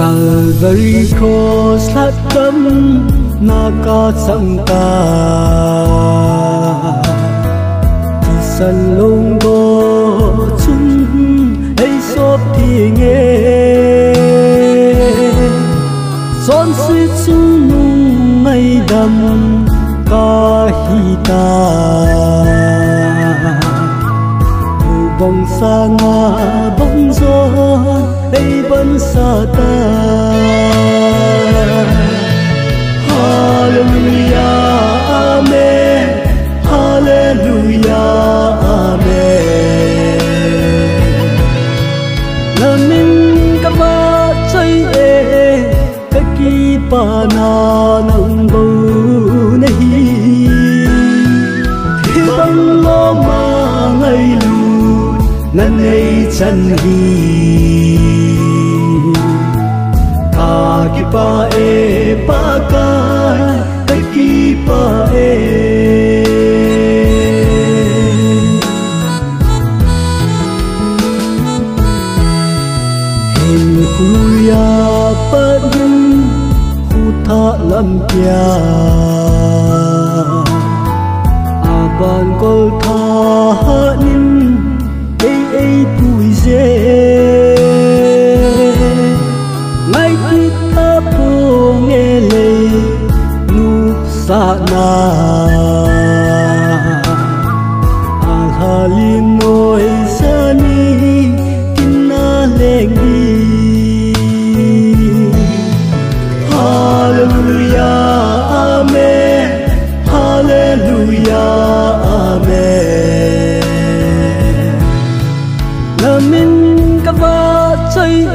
Calvary cross hat tâm na ca sang ta thì sân lông đô chung hay xót thì nghe son suy chung nung ngày đầm ca hi ta bông sa nga bông gió ấy vẫn xa ta. Hallelujah, amen. Hallelujah, amen. Là mình cả ba chơi cái kỳ ba na nâng bầu này thì bằng lo mà ngày lù lần ấy chân hi ki pa e pa ka ki pa e hin khuya pa din khu tha lam pia aban kol tha nin ei pui je ngay khi ta po nghe lời nu sa na halim noi sani kinna lengi. Hallelujah, amen. Hallelujah, amen. Là mình cả ba chơi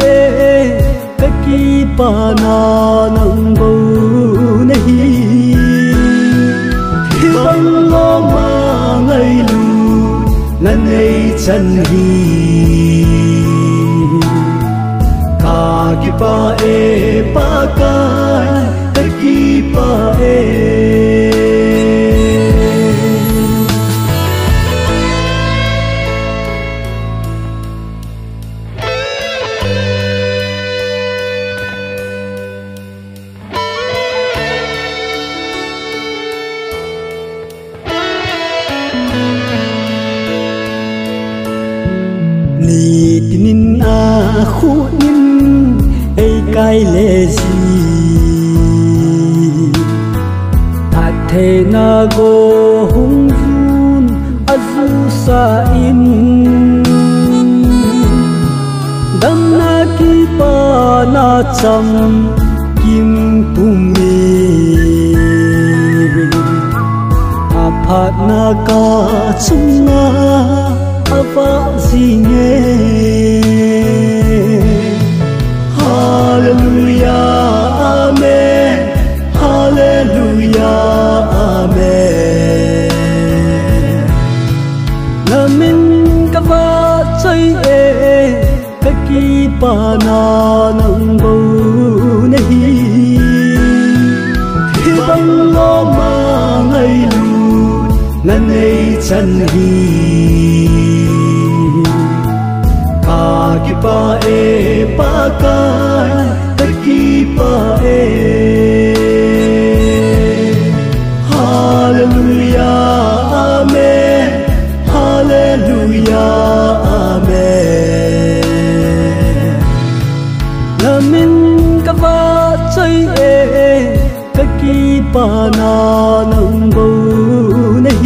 cái kỳ ba na nâng bầu này thì bằng lo mà ngày lù lần ấy chân hi cả kỳ ba cái kỳ ba ni tinin a khu nin ei kai le gì ta the na go hung jun azu sa in dam na ki pa na cham kim pum me a phat na ka chung na apa singe. Hallelujah, amen. Hallelujah, amen. Là mình cả ba chơi cái kỳ ba na nâng bầu này thì bằng lo mà ngày lù lần ấy chân hi ki pa ka ki pa Hallelujah, amen. Hallelujah, amen. Là mình cả ba chơi cái kỳ ba na nâng bầu này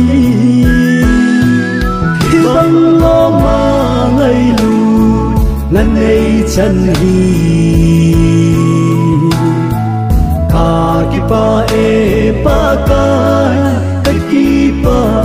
thì bằng lo mà ngày lù lần ấy chân hi cả kỳ pa ka ki pa